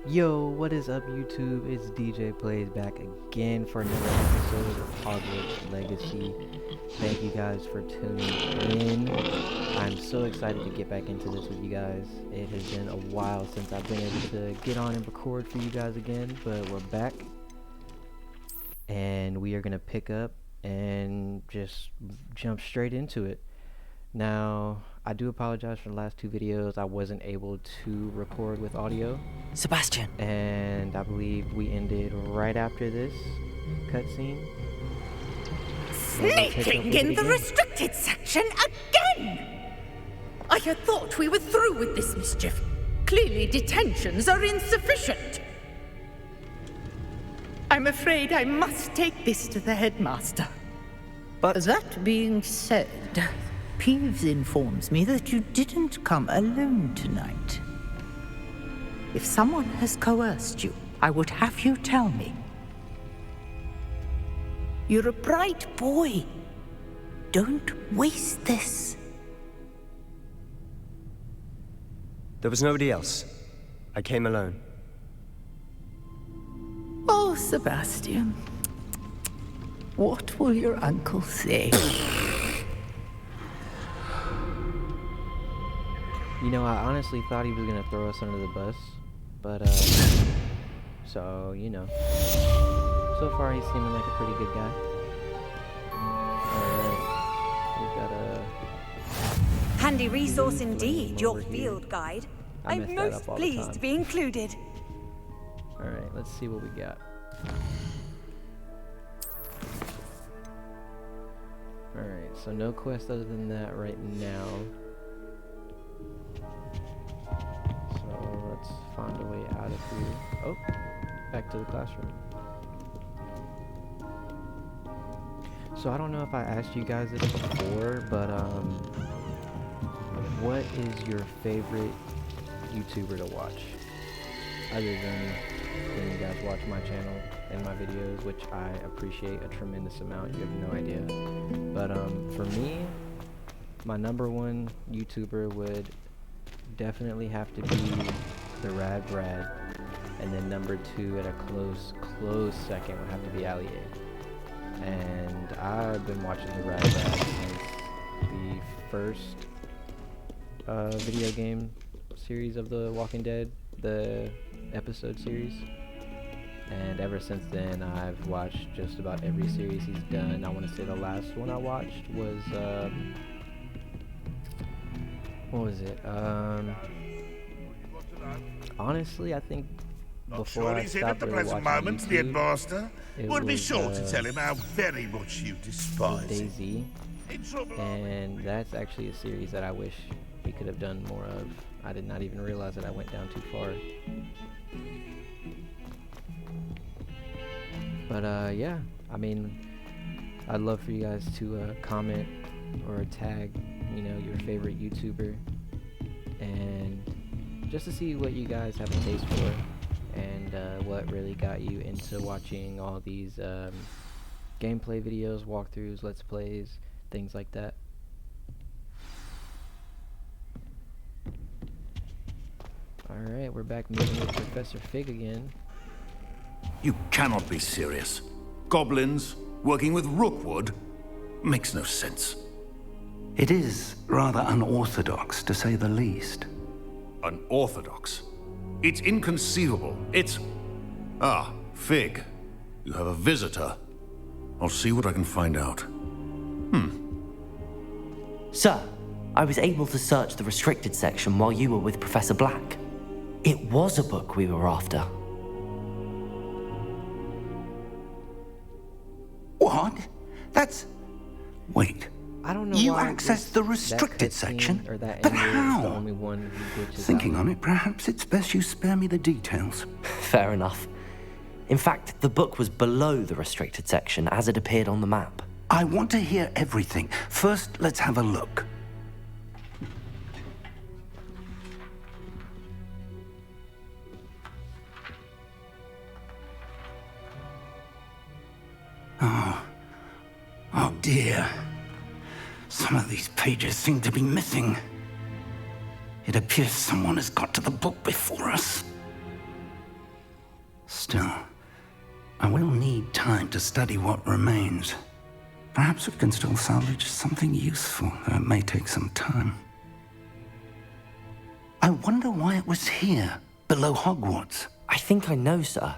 Yo, what is up YouTube? It's DJ Plays back again for another episode of Hogwarts Legacy. Thank you guys for tuning in. I'm so excited to get back into this with you guys. It has been a while since I've been able to get on and record for you guys again, but we're back. And we are going to pick up and just jump straight into it. Now, I do apologize for the last two videos. I wasn't able to record with audio. Sebastian! And I believe we ended right after this cutscene. Sneaking in the restricted section again! I had thought we were through with this mischief. Clearly detentions are insufficient. I'm afraid I must take this to the headmaster. But That being said, Peeves informs me that you didn't come alone tonight. If someone has coerced you, I would have you tell me. You're a bright boy. Don't waste this. There was nobody else. I came alone. Oh, Sebastian. What will your uncle say? You know, I honestly thought he was going to throw us under the bus. But, so, you know. So far, he's seeming like a pretty good guy. Alright. We've got a... Handy resource indeed, your over here. field guide. I I'm mess that most up all the pleased time. to be included. Alright, let's see what we got. Alright, so no quest other than that right now. So let's find a way out of here. Oh, back to the classroom. So I don't know if I asked you guys this before, but what is your favorite YouTuber to watch? Other than when you guys watch my channel and my videos, which I appreciate a tremendous amount. You have no idea. But for me, my number one YouTuber would definitely have to be the Rad Brad, and then number two at a close second would have to be Allier. And I've been watching the Rad Brad since the first video game series of The Walking Dead, the episode series. And ever since then, I've watched just about every series he's done. I want to say the last one I watched was, what was it? Honestly, I think before I he's in at stopped the really present watching moment, the YouTube, headmaster. it We'll be was, sure to tell him how very much you despise him. DayZ, In trouble, and that's actually a series that I wish we could have done more of. I did not even realize that I went down too far. But yeah, I mean, I'd love for you guys to comment or tag, you know, your favorite YouTuber, and just to see what you guys have a taste for, and what really got you into watching all these gameplay videos, walkthroughs, let's plays, things like that. Alright, we're back meeting with Professor Fig again. You cannot be serious. Goblins working with Rookwood makes no sense. It is rather unorthodox, to say the least. Unorthodox? It's inconceivable. It's... Ah, Fig. You have a visitor. I'll see what I can find out. Sir, I was able to search the restricted section while you were with Professor Black. It was a book we were after. What? That's... Wait. I don't know You why accessed the restricted that cutscene section? or that But area is the how? only one who glitches Thinking out. on it, perhaps it's best you spare me the details. Fair enough. In fact, the book was below the restricted section as it appeared on the map. I want to hear everything. First, let's have a look. Oh dear. Some of these pages seem to be missing. It appears someone has got to the book before us. Still, I will need time to study what remains. Perhaps we can still salvage something useful, though it may take some time. I wonder why it was here, below Hogwarts. I think I know, sir.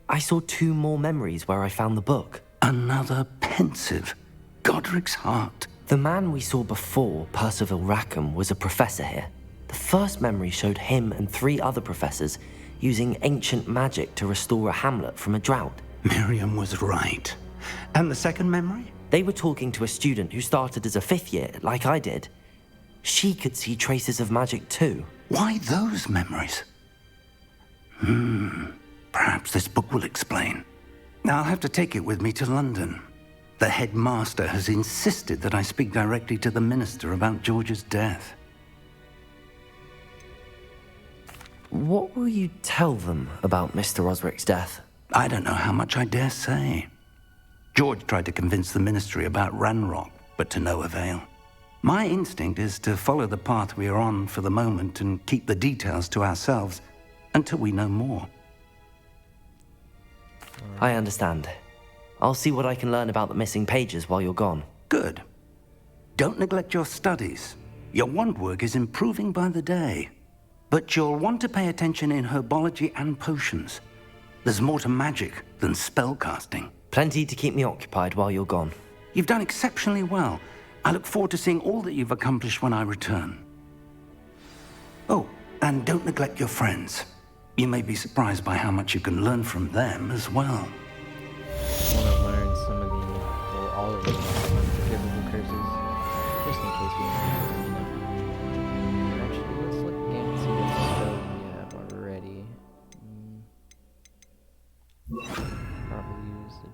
I saw 2 more memories where I found the book. Another pensive. Godric's heart. The man we saw before, Percival Rackham, was a professor here. The first memory showed him and 3 other professors using ancient magic to restore a hamlet from a drought. Miriam was right. And the second memory? They were talking to a student who started as a 5th year, like I did. She could see traces of magic too. Why those memories? Perhaps this book will explain. I'll have to take it with me to London. The headmaster has insisted that I speak directly to the minister about George's death. What will you tell them about Mr. Osric's death? I don't know how much I dare say. George tried to convince the ministry about Ranrock, but to no avail. My instinct is to follow the path we are on for the moment and keep the details to ourselves until we know more. I understand. I'll see what I can learn about the missing pages while you're gone. Good. Don't neglect your studies. Your wand work is improving by the day. But you'll want to pay attention in herbology and potions. There's more to magic than spellcasting. Plenty to keep me occupied while you're gone. You've done exceptionally well. I look forward to seeing all that you've accomplished when I return. Oh, and don't neglect your friends. You may be surprised by how much you can learn from them as well. I want to learn some of the, well, all of the unforgivable curses, just in case we need them, Actually, let's look again and see what spell we have already. Probably use the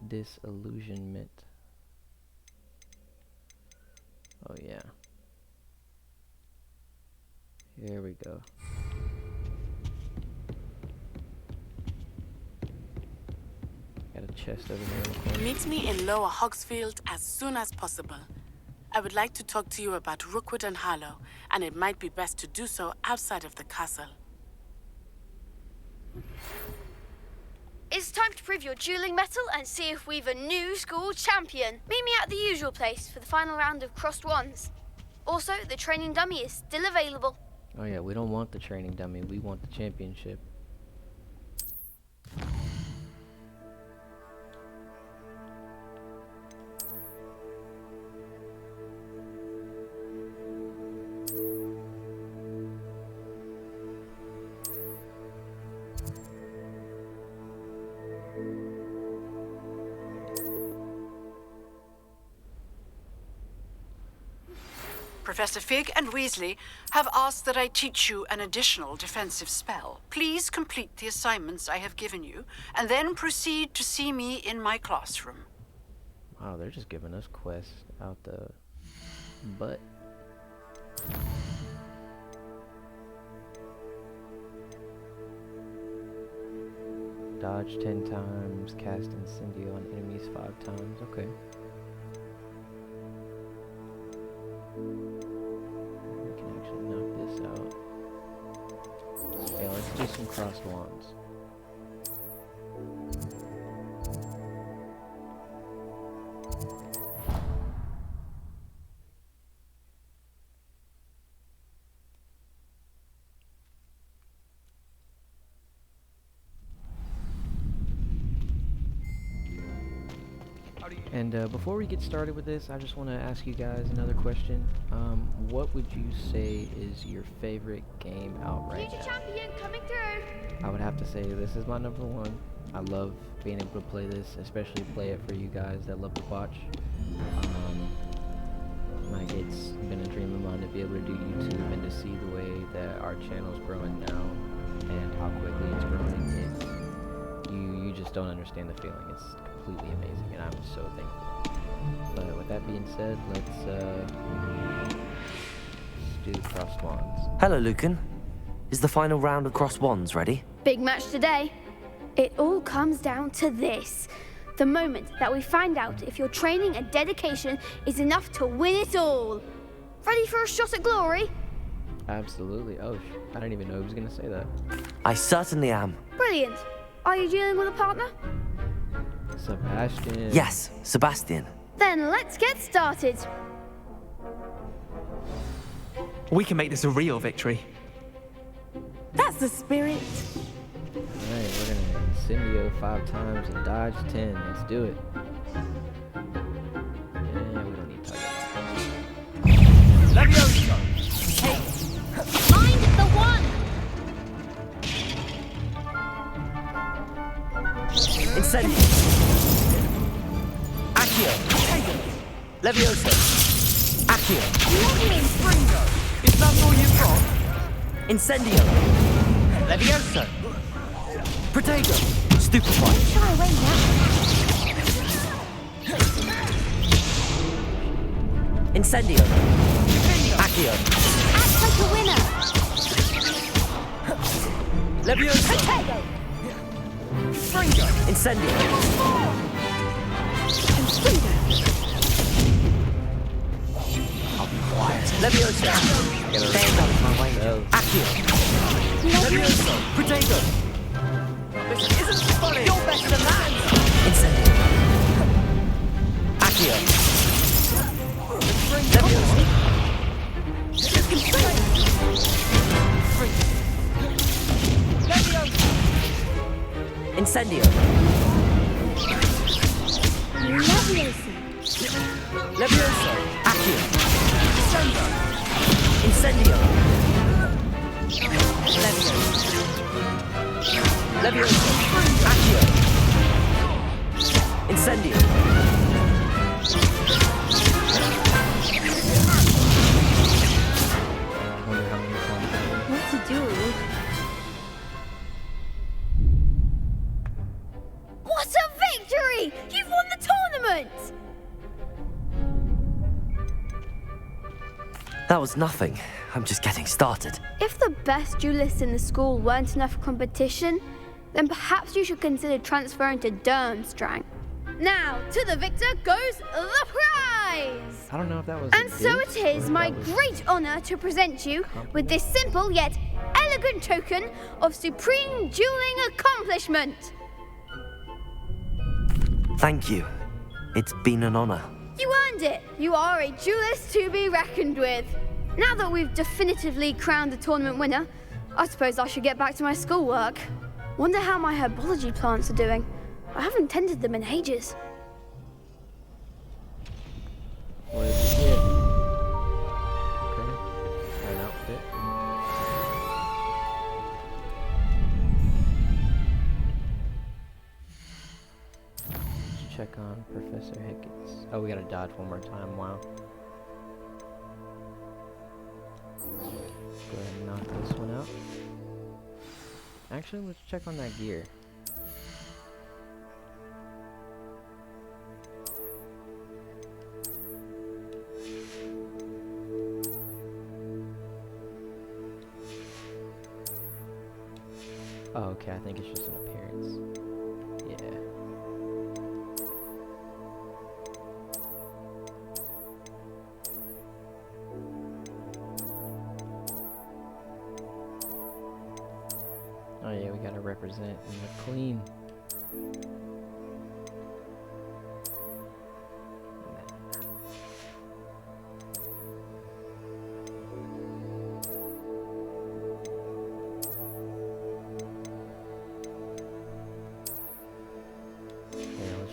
disillusionment. Oh yeah. Here we go. Got a chest over here in the corner. Meet me in Lower Hogsfield as soon as possible. I would like to talk to you about Rookwood and Harlow, and it might be best to do so outside of the castle. It's time to prove your dueling mettle and see if we've a new school champion. Meet me at the usual place for the final round of crossed wands. Also, the training dummy is still available. Oh yeah, we don't want the training dummy, we want the championship. Professor Fig and Weasley have asked that I teach you an additional defensive spell. Please complete the assignments I have given you, and then proceed to see me in my classroom. Wow, they're just giving us quests out the butt. Dodge 10 times, cast Incendio on enemies 5 times, okay. We can actually knock this out. Yeah, let's do some crossed wands. And before we get started with this, I just want to ask you guys another question. What would you say is your favorite game out right Future now? champion coming through. I would have to say this is my number one. I love being able to play this, especially play it for you guys that love to watch. Like, it's been a dream of mine to be able to do YouTube and to see the way that our channel's growing now and how quickly it's growing. It's, you just don't understand the feeling. It's completely amazing, and I'm so thankful. But with that being said, let's do crossed wands. Hello, Lucan. Is the final round of crossed wands ready? Big match today. It all comes down to this. The moment that we find out if your training and dedication is enough to win it all. Ready for a shot at glory? Absolutely. Oh, I didn't even know he was gonna say that. I certainly am. Brilliant. Are you dealing with a partner? Sebastian. Yes, Sebastian. Then let's get started. We can make this a real victory. That's the spirit. Alright, we're gonna incendio 5 times and dodge 10. Let's do it. Yeah, we don't need to talk about Levioso! Hey, find the one! Incendio! Accio! Levioso! Accio! Is that all you've got? Incendio! Levioso! Protego! Stupefy! Shy away now. Incendio! Accio! Act like a winner. Levioso! Protego! Incendio! Levioso! Stand out of my way. Accio! Levioso! Protego! This isn't funny! You're better than that! Incendio! Accio! Levioso! Incendio! Levioso! Accio! Incendio! Levioso! Accio! Incendio! What to do? What a victory! You've won the tournament! That was nothing. I'm just getting started. If the best duelists in the school weren't enough for competition, then perhaps you should consider transferring to Durmstrang. Now, to the victor goes the prize! I don't know if that was. And so it is my great honor to present you with this simple yet elegant token of supreme dueling accomplishment. Thank you. It's been an honor. You earned it. You are a duelist to be reckoned with. Now that we've definitively crowned the tournament winner, I suppose I should get back to my schoolwork. Wonder how my herbology plants are doing. I haven't tended them in ages. What did you get? Okay. An outfit. Let's check on Professor Hickets. Oh, we gotta dodge one more time. Wow. Go ahead and knock this one out. Actually, let's check on that gear. Oh, okay, I think it's just an appearance. Yeah. Oh yeah, we gotta represent in the clean.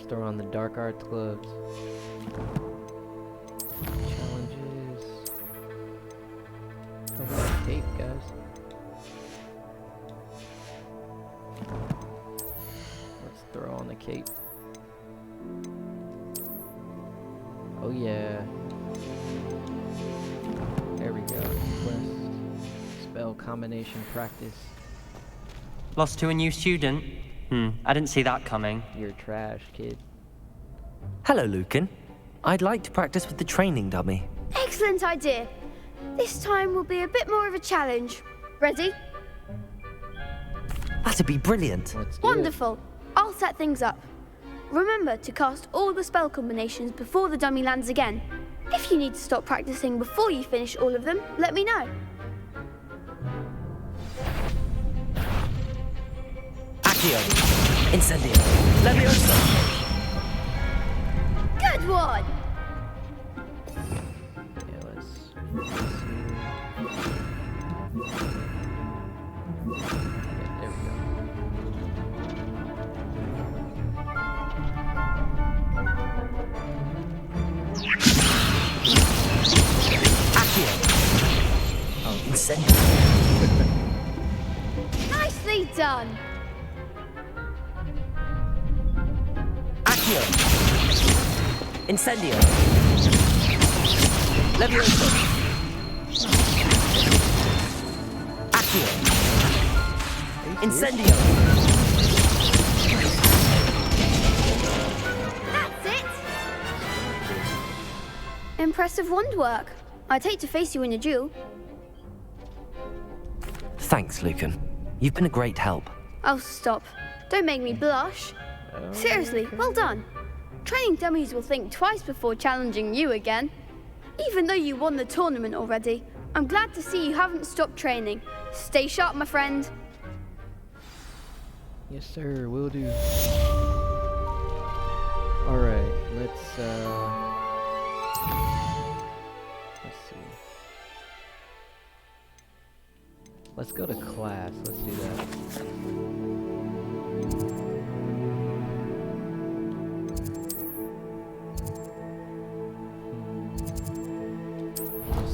Throw on the dark arts gloves. Challenges. Oh, that cape, guys. Let's throw on the cape. Oh yeah. There we go. Quest. Spell combination practice. Lost to a new student? I didn't see that coming. You're trash, kid. Hello, Lucan. I'd like to practice with the training dummy. Excellent idea. This time will be a bit more of a challenge. Ready? That'd be brilliant. Wonderful. I'll set things up. Remember to cast all the spell combinations before the dummy lands again. If you need to stop practicing before you finish all of them, let me know. Accio. Incendio. Levioso. Good one! Yeah, let's see. Okay, there we go. Accio. Oh, Incendio. Nicely done! Accio. Incendio. Levioso. Accio. Incendio. That's it! Impressive wand work. I'd hate to face you in a duel. Thanks, Lucan. You've been a great help. Oh, stop. Don't make me blush. Seriously, well done. Training dummies will think twice before challenging you again. Even though you won the tournament already, I'm glad to see you haven't stopped training. Stay sharp, my friend. Yes, sir. Will do. All right. Let's see. Let's go to class. Let's do that.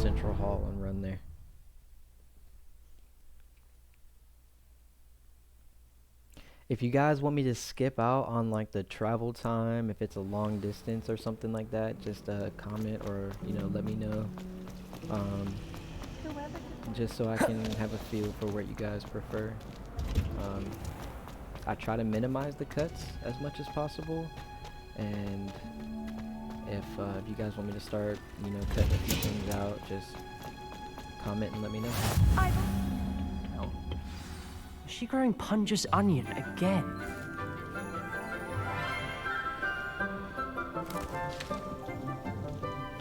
Central Hall and run there. If you guys want me to skip out on like the travel time, if it's a long distance or something like that, just comment or let me know. Just so I can have a feel for what you guys prefer. I try to minimize the cuts as much as possible, and if you guys want me to start, cutting a few things out, just comment and let me know. Oh. Is she growing Punja's onion again?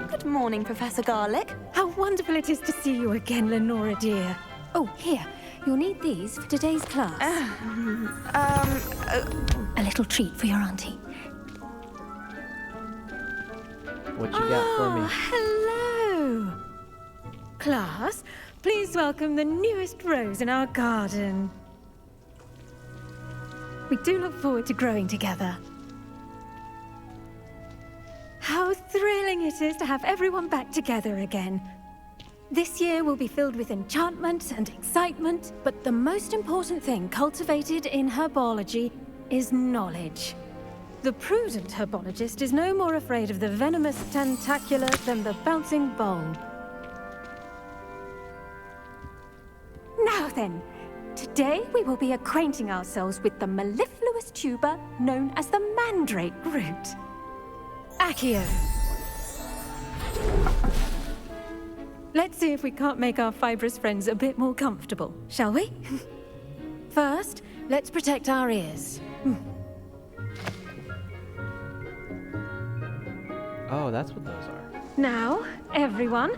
Good morning, Professor Garlick. How wonderful it is to see you again, Lenora dear. Oh, here. You'll need these for today's class. A little treat for your auntie. What you got for me? Hello. Class, please welcome the newest rose in our garden. We do look forward to growing together. How thrilling it is to have everyone back together again. This year will be filled with enchantment and excitement, but the most important thing cultivated in herbology is knowledge. The prudent herbologist is no more afraid of the venomous tentacula than the bouncing bulb. Now then, today we will be acquainting ourselves with the mellifluous tuber known as the mandrake root. Accio. Let's see if we can't make our fibrous friends a bit more comfortable, shall we? First, let's protect our ears. Oh, that's what those are. Now, everyone,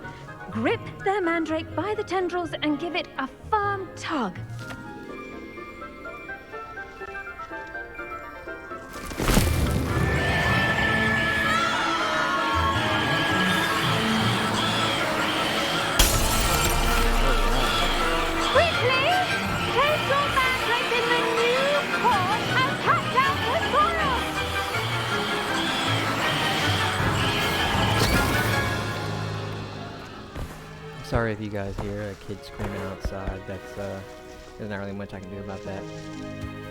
grip their mandrake by the tendrils and give it a firm tug. Sorry if you guys hear a kid screaming outside. That's there's not really much I can do about that.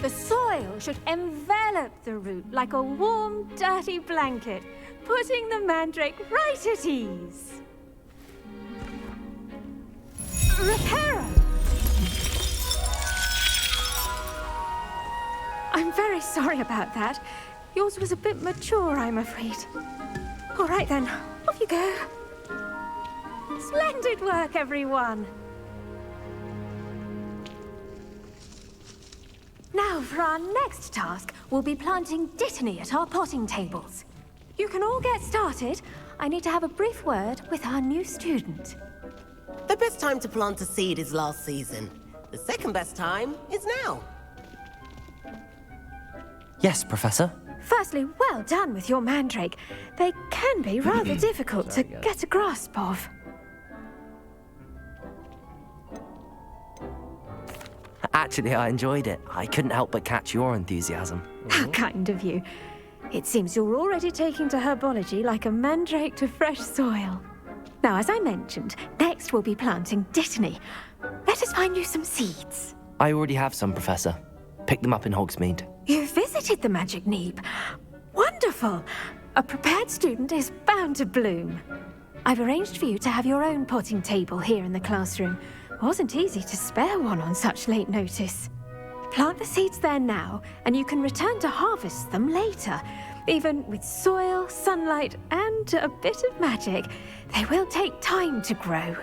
The soil should envelop the root like a warm, dirty blanket, putting the mandrake right at ease. Reparo! I'm very sorry about that. Yours was a bit mature, I'm afraid. All right then, off you go. Splendid work, everyone. Now, for our next task, we'll be planting dittany at our potting tables. You can all get started. I need to have a brief word with our new student. The best time to plant a seed is last season. The second best time is now. Yes, Professor. Firstly, well done with your mandrake. They can be rather difficult to get a grasp of. Actually, I enjoyed it. I couldn't help but catch your enthusiasm. How kind of you. It seems you're already taking to herbology like a mandrake to fresh soil. Now, as I mentioned, next we'll be planting dittany. Let us find you some seeds. I already have some, Professor. Picked them up in Hogsmeade. You visited the Magic Neep. Wonderful. A prepared student is bound to bloom. I've arranged for you to have your own potting table here in the classroom. Wasn't easy to spare one on such late notice. Plant the seeds there now, and you can return to harvest them later. Even with soil, sunlight, and a bit of magic, they will take time to grow.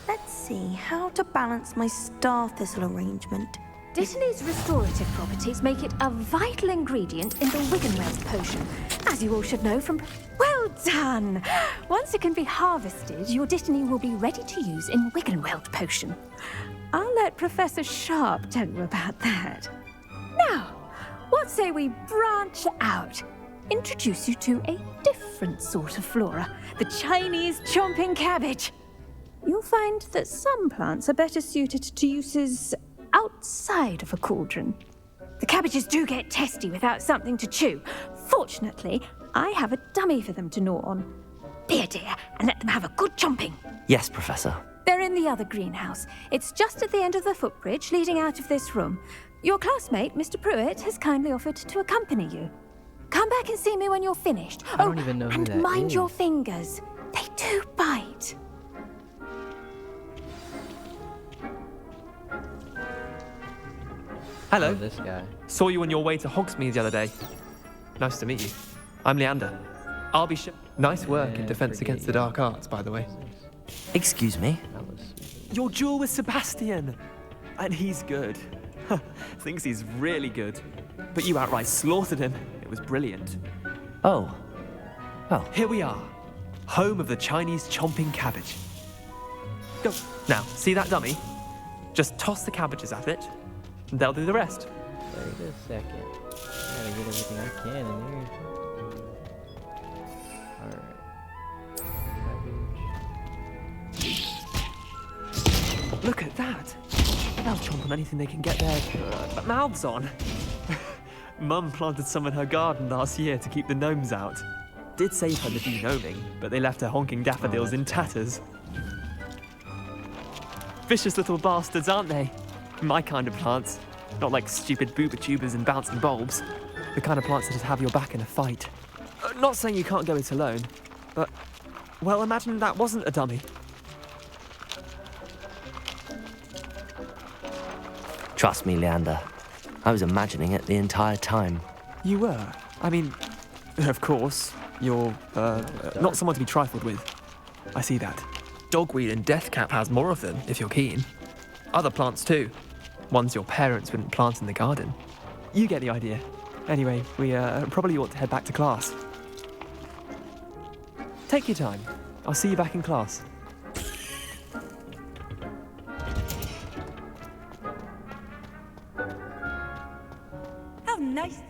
Let's see how to balance my star thistle arrangement. Dittany's restorative properties make it a vital ingredient in the Wiggenweld potion, as you all should know from... Well done! Once it can be harvested, your Dittany will be ready to use in Wiggenweld potion. I'll let Professor Sharp tell you about that. Now, what say we branch out? Introduce you to a different sort of flora, the Chinese chomping cabbage. You'll find that some plants are better suited to uses outside of a cauldron. The cabbages do get testy without something to chew. Fortunately, I have a dummy for them to gnaw on. Be a dear and let them have a good chomping. Yes, Professor. They're in the other greenhouse. It's just at the end of the footbridge leading out of this room. Your classmate, Mr. Pruitt, has kindly offered to accompany you. Come back and see me when you're finished. I don't even know who that and mind is. your fingers. They do bite. Hello. Oh, this guy. Saw you on your way to Hogsmeade the other day. Nice to meet you. I'm Leander. I'll be Nice work in Defense Against the Dark Arts, by the way. Excuse me? Your duel with Sebastian! And he's good. Thinks he's really good. But you outright slaughtered him. It was brilliant. Oh. Well. Here we are. Home of the Chinese chomping cabbage. Go. Now, see that dummy? Just toss the cabbages at it, and they'll do the rest. Wait a second. I gotta get everything I can in here. Alright. Look at that. They'll chomp on anything they can get their mouths on. Mum planted some in her garden last year to keep the gnomes out. Did save her the de-gnoming, but they left her honking daffodils in tatters. Vicious little bastards, aren't they? My kind of plants. Not like stupid booba tubers and bouncing bulbs. The kind of plants that just have your back in a fight. Not saying you can't go it alone, but... Well, imagine that wasn't a dummy. Trust me, Leander. I was imagining it the entire time. You were? I mean, of course, you're, not someone to be trifled with. I see that. Dogweed and deathcap has more of them, if you're keen. Other plants too. Ones your parents wouldn't plant in the garden. You get the idea. Anyway, we probably ought to head back to class. Take your time. I'll see you back in class. How nice.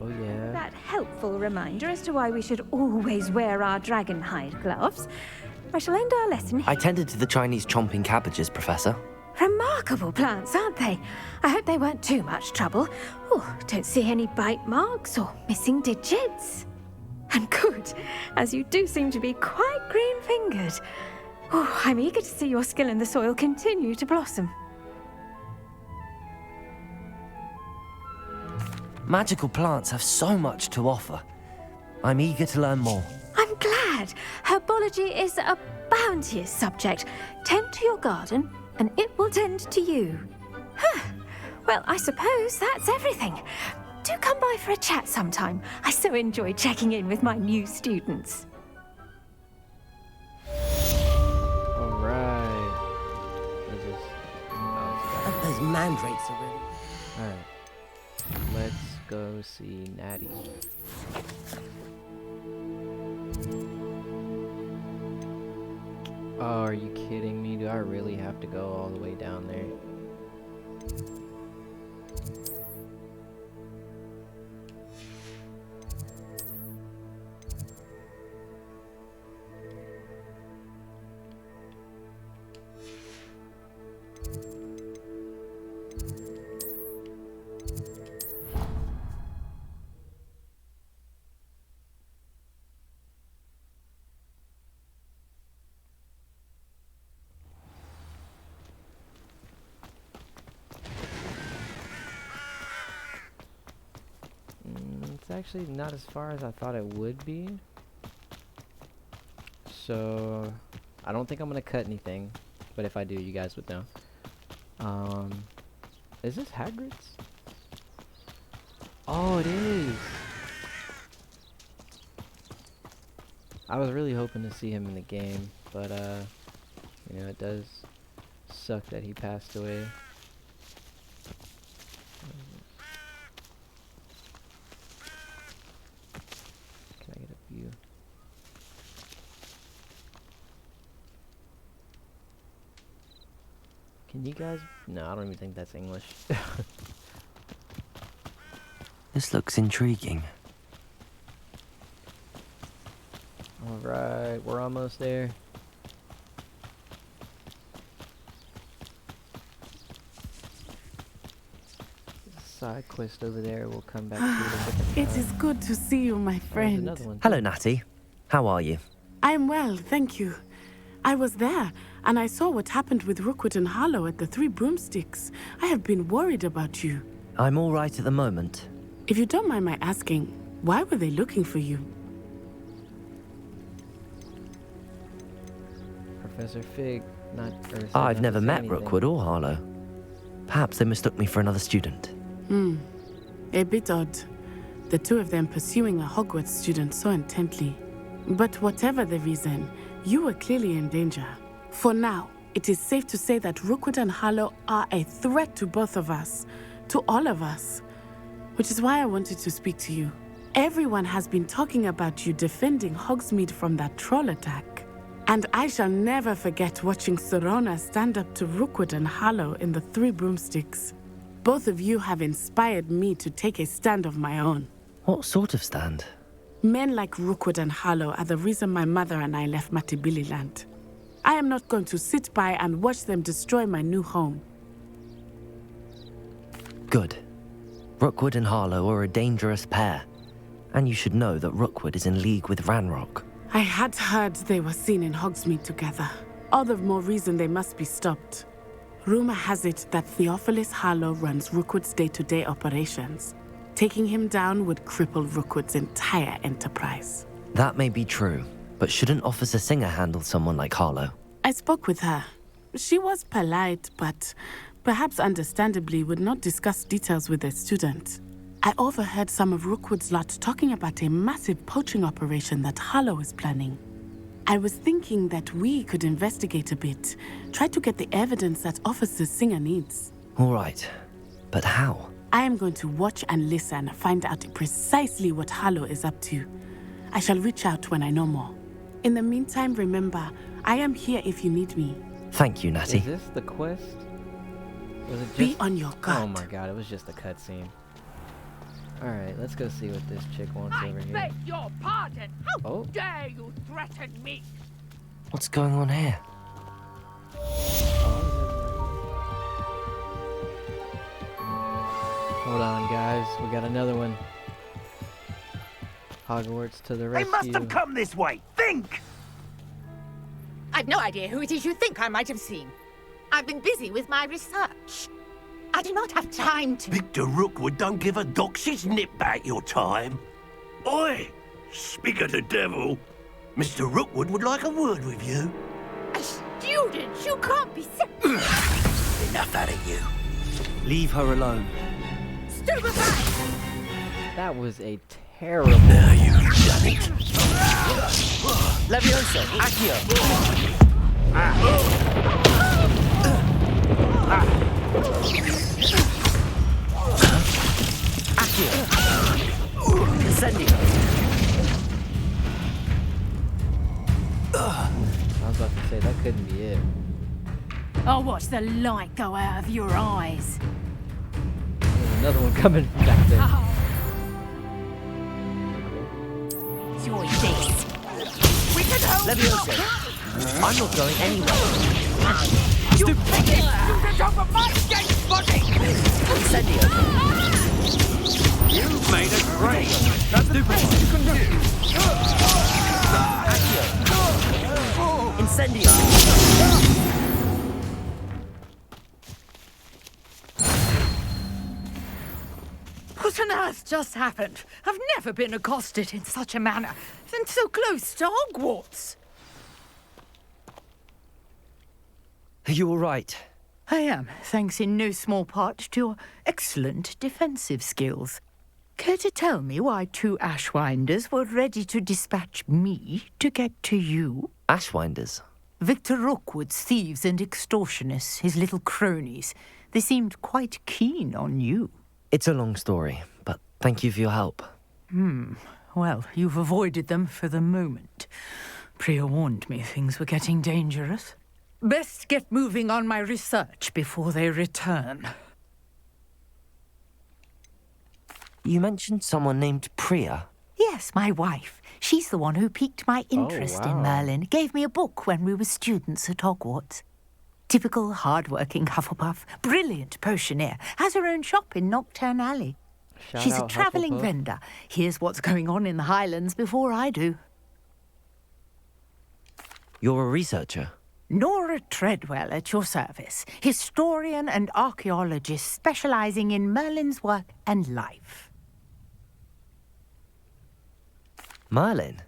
Oh yeah. That helpful reminder as to why we should always wear our dragon hide gloves. I shall end our lesson here. I tended to the Chinese chomping cabbages, Professor. Remarkable plants, aren't they? I hope they weren't too much trouble. Oh, don't see any bite marks or missing digits. And good, as you do seem to be quite green-fingered. Oh, I'm eager to see your skill in the soil continue to blossom. Magical plants have so much to offer. I'm eager to learn more. I'm glad. Herbology is a bounteous subject. Tend to your garden, and it will tend to you. Huh. Well, I suppose that's everything. Do come by for a chat sometime. I so enjoy checking in with my new students. Alright. Those mandrakes are ready. Alright. Let's go see Natty. Oh, are you kidding me? Do I really have to go all the way down there? It's actually not as far as I thought it would be. So, I don't think I'm gonna cut anything, but if I do, you guys would know. Is this Hagrid's? Oh, it is! I was really hoping to see him in the game, but, you know, it does suck that he passed away. Can I get a view? Can you guys? No, I don't even think that's English. This looks intriguing. Alright, we're almost there. Side quest over there, we'll come back to it a different It time. is good to see you, my friend. Another one. Hello, Natty. How are you? I am well, thank you. I was there, and I saw what happened with Rookwood and Harlow at the Three Broomsticks. I have been worried about you. I'm all right at the moment. If you don't mind my asking, why were they looking for you? Professor Fig, not. I've never met Rookwood or Harlow. Perhaps they mistook me for another student. A bit odd. The two of them pursuing a Hogwarts student so intently. But whatever the reason, you were clearly in danger. For now, it is safe to say that Rookwood and Harlow are a threat to both of us, to all of us. Which is why I wanted to speak to you. Everyone has been talking about you defending Hogsmeade from that troll attack. And I shall never forget watching Serona stand up to Rookwood and Harlow in the Three Broomsticks. Both of you have inspired me to take a stand of my own. What sort of stand? Men like Rookwood and Harlow are the reason my mother and I left Matibili Land. I am not going to sit by and watch them destroy my new home. Good. Rookwood and Harlow are a dangerous pair. And you should know that Rookwood is in league with Ranrock. I had heard they were seen in Hogsmeade together. All the more reason they must be stopped. Rumor has it that Theophilus Harlow runs Rookwood's day-to-day operations. Taking him down would cripple Rookwood's entire enterprise. That may be true, but shouldn't Officer Singer handle someone like Harlow? I spoke with her. She was polite, but perhaps understandably would not discuss details with a student. I overheard some of Rookwood's lot talking about a massive poaching operation that Harlow is planning. I was thinking that we could investigate a bit, try to get the evidence that Officer Singer needs. All right, but how? I am going to watch and listen, find out precisely what Harlow is up to. I shall reach out when I know more. In the meantime, remember, I am here if you need me. Thank you, Natty. Is this the quest? Was it just... Be on your guard. Oh my god, it was just a cutscene. Alright, let's go see what this chick wants over here. I beg your pardon. How Oh. dare you threaten me? What's going on here? Hold on, guys. We got another one. Hogwarts to the They rescue. must have come this way. Think! I've no idea who it is you think I might have seen. I've been busy with my research. I do not have time to... Victor Rookwood don't give a doxy's nip back your time. Oi! Speak of the devil. Mr. Rookwood would like a word with you. A student? You can't be sick. Enough out of you. Leave her alone. That was a terrible... Now you've done it. Leviosa, Accio. Accio. Incendio. I was about to say that couldn't be it. I'll watch the light go out of your eyes. There's another one coming back there. Enjoy this. We can help. Leviosa, I'm not going anywhere. You take it! Student over my dead body! Incendio. You've made a grave. That's the best you can do. Incendio. What on earth just happened? I've never been accosted in such a manner, and so close to Hogwarts. Are you all right? I am, thanks in no small part to your excellent defensive skills. Care to tell me why 2 Ashwinders were ready to dispatch me to get to you? Ashwinders? Victor Rookwood's thieves and extortionists, his little cronies. They seemed quite keen on you. It's a long story, but thank you for your help. Well, you've avoided them for the moment. Priya warned me things were getting dangerous. Best get moving on my research before they return. You mentioned someone named Priya. Yes, my wife. She's the one who piqued my interest in Merlin. Gave me a book when we were students at Hogwarts. Typical hard-working Hufflepuff, brilliant potioneer, has her own shop in Nocturne Alley. She's a travelling vendor. Hears what's going on in the Highlands before I do. You're a researcher? Nora Treadwell at your service, historian and archaeologist specialising in Merlin's work and life. Merlin?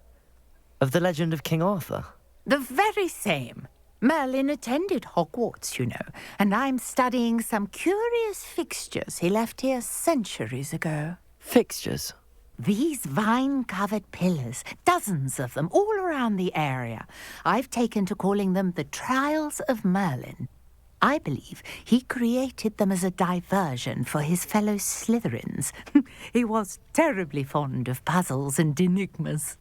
Of the legend of King Arthur? The very same. Merlin attended Hogwarts, you know, and I'm studying some curious fixtures he left here centuries ago. Fixtures? These vine-covered pillars, dozens of them, all around the area. I've taken to calling them the Trials of Merlin. I believe he created them as a diversion for his fellow Slytherins. He was terribly fond of puzzles and enigmas.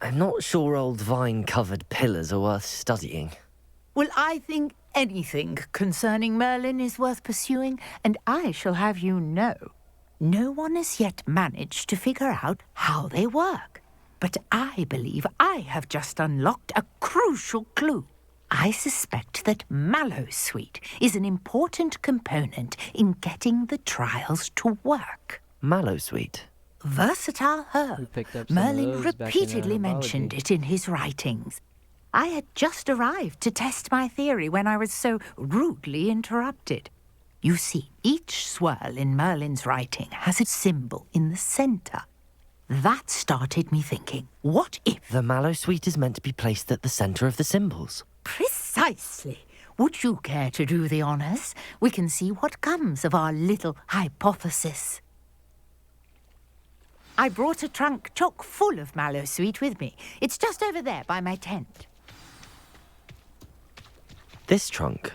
I'm not sure old vine-covered pillars are worth studying. Well, I think anything concerning Merlin is worth pursuing, and I shall have you know, no one has yet managed to figure out how they work. But I believe I have just unlocked a crucial clue. I suspect that Mallowsweet is an important component in getting the trials to work. Mallowsweet? Versatile herb. Merlin repeatedly mentioned it in his writings. I had just arrived to test my theory when I was so rudely interrupted. You see, each swirl in Merlin's writing has a symbol in the centre. That started me thinking, what if... The Mallowsweet is meant to be placed at the centre of the symbols. Precisely. Would you care to do the honours? We can see what comes of our little hypothesis. I brought a trunk chock full of Mallowsweet with me. It's just over there by my tent. This trunk?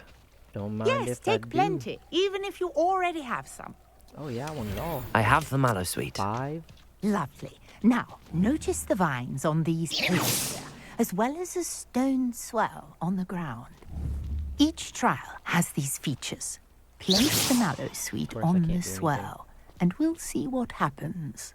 Don't mind Yes, if take I plenty, even if you already have some. Oh yeah, I want it all. I have the Mallowsweet. 5. Lovely. Now, notice the vines on these pillars there, as well as a stone swell on the ground. Each trial has these features. Place the Mallowsweet on the swell, and we'll see what happens.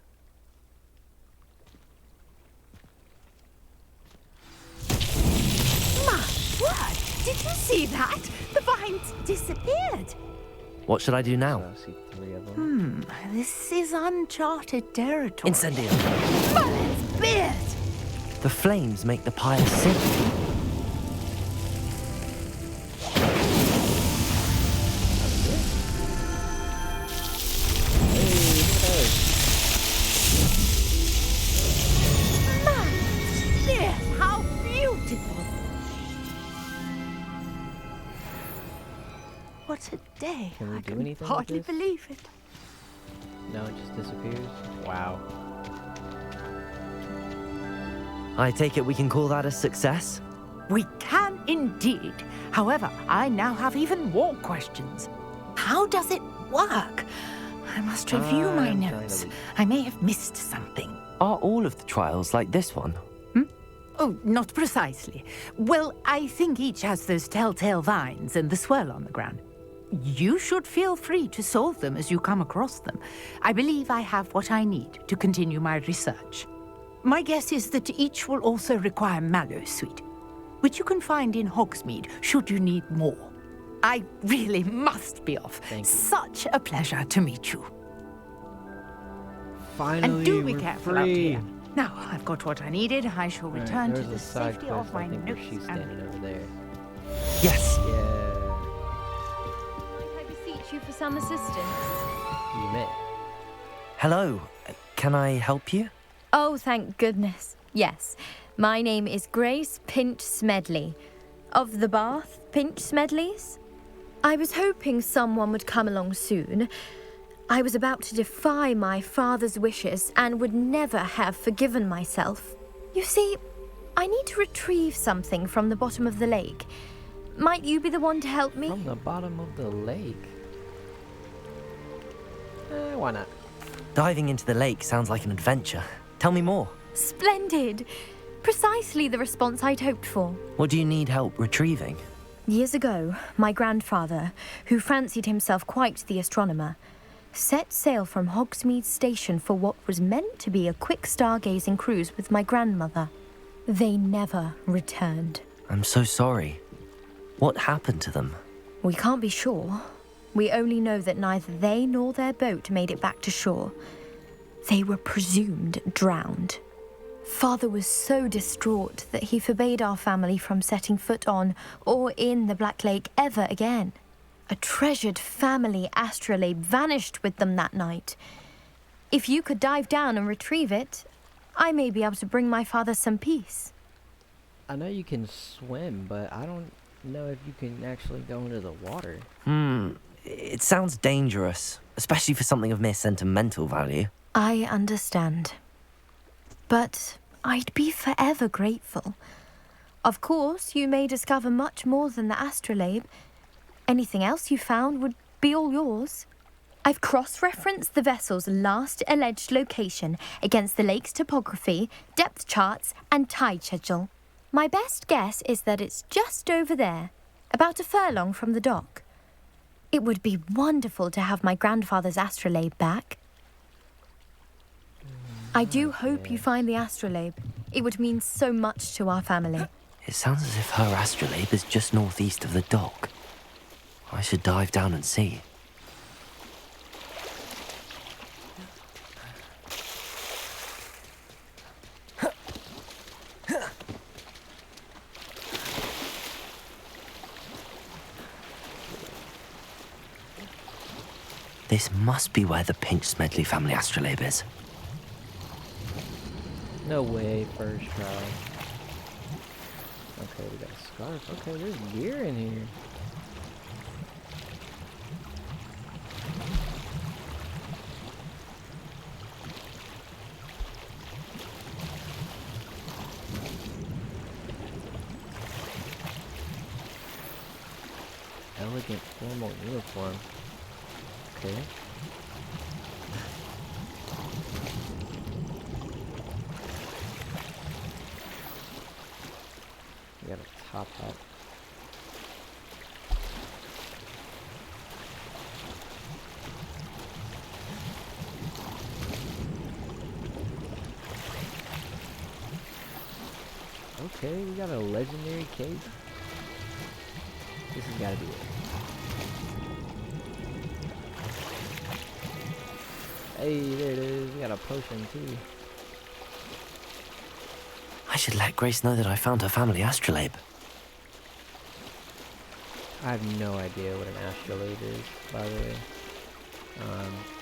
My word! Did you see that? The vines disappeared. What should I do now? I see 3 of them. This is uncharted territory. Incendio. Merlin's beard! The flames make the pyre sink. Merlin's beard! How beautiful! What a day. Can we I do can anything with hardly this? believe it. No, it just disappears. Wow. I take it we can call that a success? We can indeed. However, I now have even more questions. How does it work? I must review my I'm trying to notes. leave. I may have missed something. Are all of the trials like this one? Oh, not precisely. Well, I think each has those telltale vines and the swirl on the ground. You should feel free to solve them as you come across them. I believe I have what I need to continue my research. My guess is that each will also require mallow sweet, which you can find in Hogsmeade should you need more. I really must be off. Such a pleasure to meet you. Finally, and do be we're careful out free. here. Now, I've got what I needed. I shall return to there's the a side safety quest, of my I think, where notes she's standing over there. Yes. Yeah. I beseech you for some assistance. You met. Hello. Can I help you? Oh, thank goodness. Yes. My name is Grace Pinch Smedley. Of the Bath Pinch Smedleys? I was hoping someone would come along soon. I was about to defy my father's wishes and would never have forgiven myself. You see, I need to retrieve something from the bottom of the lake. Might you be the one to help me? From the bottom of the lake? Why not? Diving into the lake sounds like an adventure. Tell me more. Splendid! Precisely the response I'd hoped for. What do you need help retrieving? Years ago, my grandfather, who fancied himself quite the astronomer, set sail from Hogsmeade Station for what was meant to be a quick stargazing cruise with my grandmother. They never returned. I'm so sorry. What happened to them? We can't be sure. We only know that neither they nor their boat made it back to shore. They were presumed drowned. Father was so distraught that he forbade our family from setting foot on or in the Black Lake ever again. A treasured family astrolabe vanished with them that night. If you could dive down and retrieve it, I may be able to bring my father some peace. I know you can swim, but I don't know if you can actually go into the water. It sounds dangerous, especially for something of mere sentimental value. I understand. But I'd be forever grateful. Of course, you may discover much more than the astrolabe. Anything else you found would be all yours. I've cross-referenced the vessel's last alleged location against the lake's topography, depth charts, and tide schedule. My best guess is that it's just over there, about a furlong from the dock. It would be wonderful to have my grandfather's astrolabe back. I do hope you find the astrolabe. It would mean so much to our family. It sounds as if her astrolabe is just northeast of the dock. I should dive down and see. This must be where the Pinch Smedley family astrolabe is. No way, first try. Okay, we got a scarf. Okay, there's gear in here. Elegant formal uniform. Okay. We got a top hat. Okay, we got a legendary cape. This has got to be it. Hey, there it is. We got a potion too. I should let Grace know that I found her family astrolabe. I have no idea what an astrolabe is, by the way.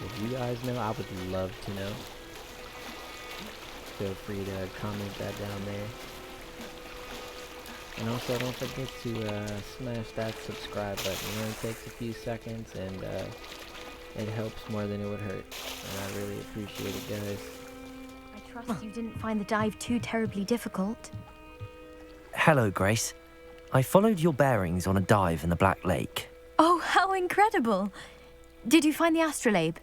If you guys know, I would love to know. Feel free to comment that down there. And also, don't forget to smash that subscribe button. It only takes a few seconds, and it helps more than it would hurt. And I really appreciate it, guys. I trust you didn't find the dive too terribly difficult. Hello, Grace. I followed your bearings on a dive in the Black Lake. Oh, how incredible! Did you find the astrolabe?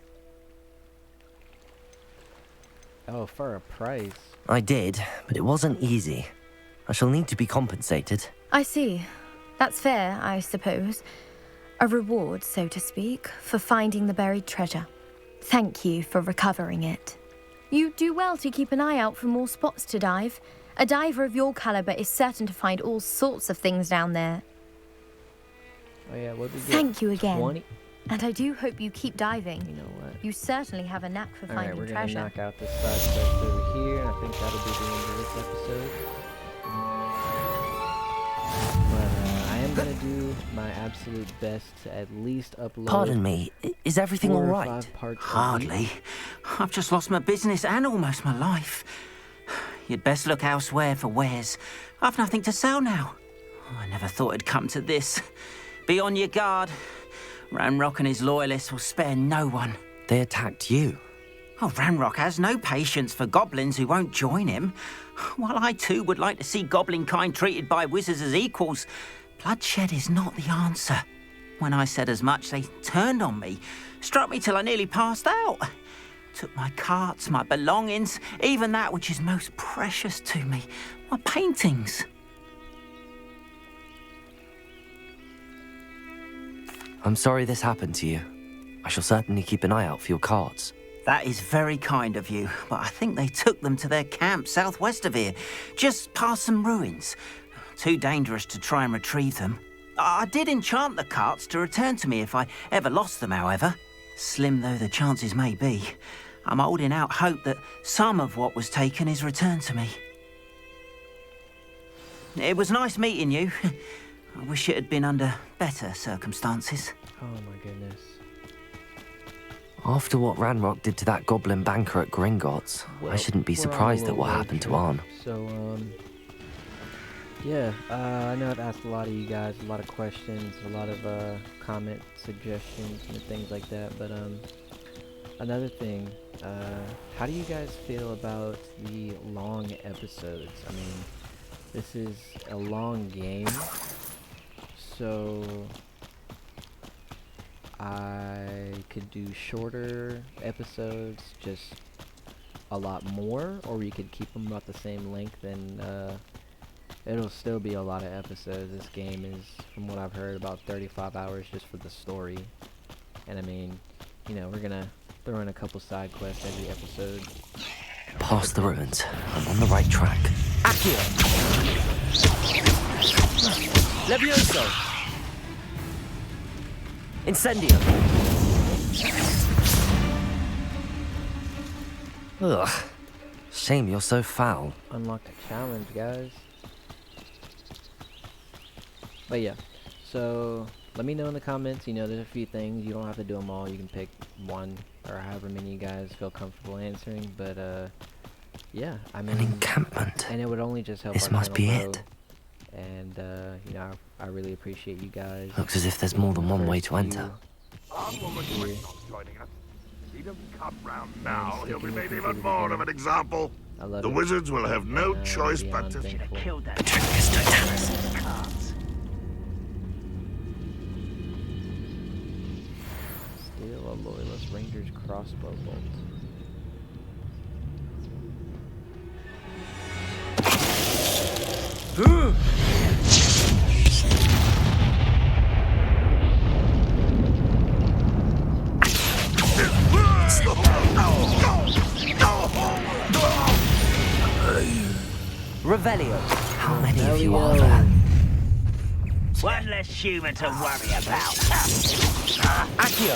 Oh, for a price. I did, but it wasn't easy. I shall need to be compensated. I see. That's fair, I suppose. A reward, so to speak, for finding the buried treasure. Thank you for recovering it. You do well to keep an eye out for more spots to dive. A diver of your caliber is certain to find all sorts of things down there. Oh yeah, what did we get? Thank you again. 20? And I do hope you keep diving. You know what? You certainly have a knack for Alright, finding we're treasure. gonna knock out this side quest over here, and I think that'll be the end of this episode. But I am gonna do my absolute best to at least upload. Pardon me, is everything 4 or all right? 5 parts a Hardly. week. I've just lost my business and almost my life. You'd best look elsewhere for wares. I've nothing to sell now. I never thought it'd come to this. Be on your guard. Ranrock and his loyalists will spare no one. They attacked you? Oh, Ranrock has no patience for goblins who won't join him. While I too would like to see goblin kind treated by wizards as equals, bloodshed is not the answer. When I said as much, they turned on me, struck me till I nearly passed out. Took my carts, my belongings, even that which is most precious to me, my paintings. I'm sorry this happened to you. I shall certainly keep an eye out for your cards. That is very kind of you, but I think they took them to their camp southwest of here, just past some ruins. Too dangerous to try and retrieve them. I did enchant the carts to return to me if I ever lost them, however. Slim though the chances may be, I'm holding out hope that some of what was taken is returned to me. It was nice meeting you. I wish it had been under better circumstances. Oh my goodness. After what Ranrock did to that goblin banker at Gringotts, I shouldn't be surprised at what happened to Arn. So, yeah, I know I've asked a lot of you guys a lot of questions, a lot of comment suggestions and things like that, but another thing, how do you guys feel about the long episodes? I mean, this is a long game, so I could do shorter episodes, just a lot more, or we could keep them about the same length, and it'll still be a lot of episodes. This game is, from what I've heard, about 35 hours just for the story. And I mean, you know, we're gonna throw in a couple side quests every episode. Past the ruins. I'm on the right track. Accio! Levioso! Incendio! Ugh. Shame you're so foul. Unlock a challenge, guys. But yeah, so let me know in the comments. You know, there's a few things. You don't have to do them all. You can pick one or however many you guys feel comfortable answering. But yeah, I mean, an encampment. And it would only just help. This must be it. And you know, I really appreciate you guys. Looks as if there's more than one way to enter. He doesn't come round now, he'll be made even more of an example. The wizards will have no choice but to kill that. Steal a loyalist ranger's crossbow bolt. Revelio. How many of you are there? One less human to worry about. Accio!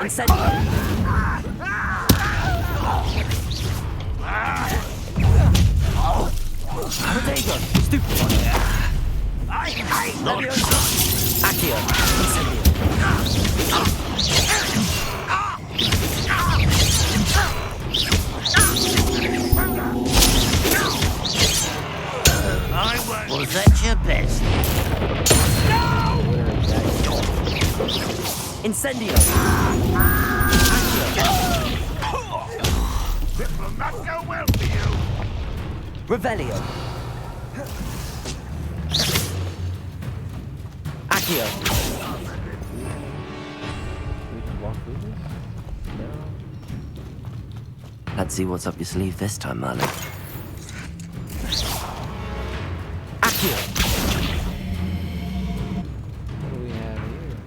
Incendio! Protego! Stupid one! I hate Levioso! Accio! Incendio! Was that your best? Incendio! This will not go well for you. Revelio! Accio! We just walk through this? No. Let's see what's up your sleeve this time, Merlin. Accio! What do we have here?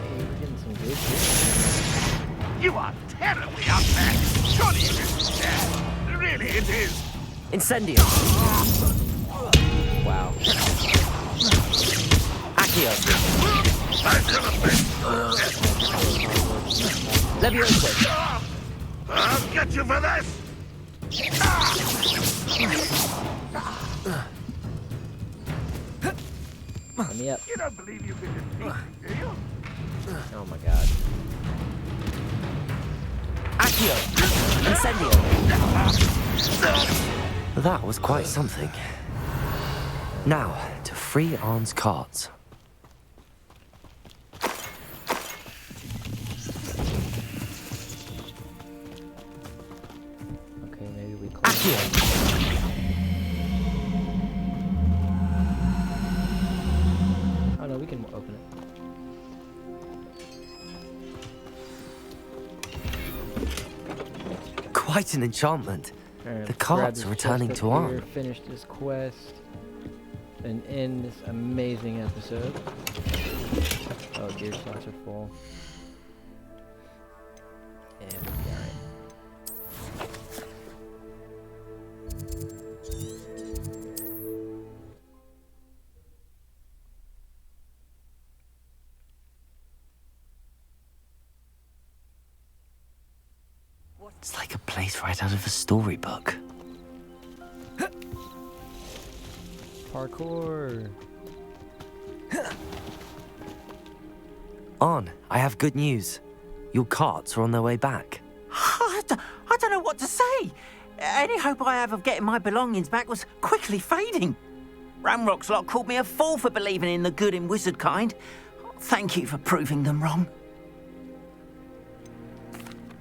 Hey, we're getting some good shit. You are terribly outmatched. Surely it isn't fair. Really, it is. Incendio! Wow. Accio! Leviosa! I'll get you for this! Let me up. You don't believe you can defeat me, do you? Oh my god. Accio! Incendio! That was quite something. Now, to free Arn's cards. Okay, maybe we close. Accio! Oh no, we can open it. Quite an enchantment. Alright, The grab cards this are returning chest to up here, Arn. finish this quest, and end this amazing episode. Oh, gear slots are full. And we'll be alright. It's like a place right out of a storybook. Parkour! Arn, I have good news. Your carts are on their way back. I don't know what to say. Any hope I have of getting my belongings back was quickly fading. Ramrock's lot called me a fool for believing in the good in wizard kind. Thank you for proving them wrong.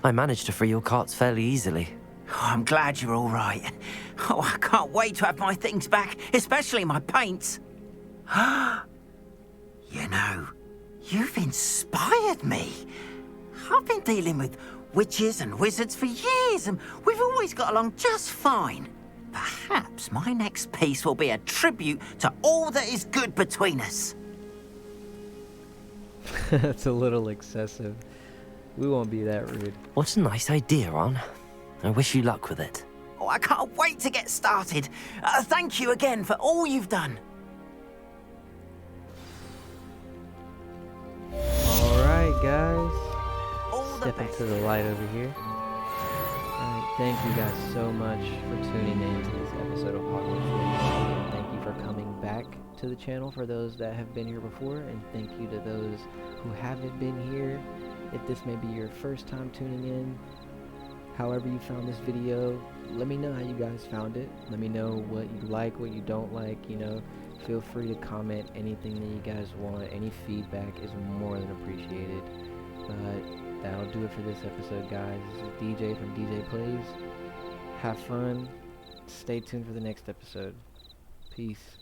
I managed to free your carts fairly easily. Oh, I'm glad you're all right. Oh, I can't wait to have my things back, especially my paints. You know, you've inspired me. I've been dealing with witches and wizards for years, and we've always got along just fine. Perhaps my next piece will be a tribute to all that is good between us. That's a little excessive. We won't be that rude. What a nice idea, Arn. I wish you luck with it. Oh, I can't wait to get started. Thank you again for all you've done. Alright, guys. Step into the light over here. Alright, thank you guys so much for tuning in to this episode of Hogwarts Legacy. Thank you for coming back to the channel for those that have been here before, and thank you to those who haven't been here. If this may be your first time tuning in, however you found this video, let me know how you guys found it. Let me know what you like, what you don't like, you know. Feel free to comment anything that you guys want. Any feedback is more than appreciated. But that'll do it for this episode, guys. This is DJ from DJ Plays. Have fun. Stay tuned for the next episode. Peace.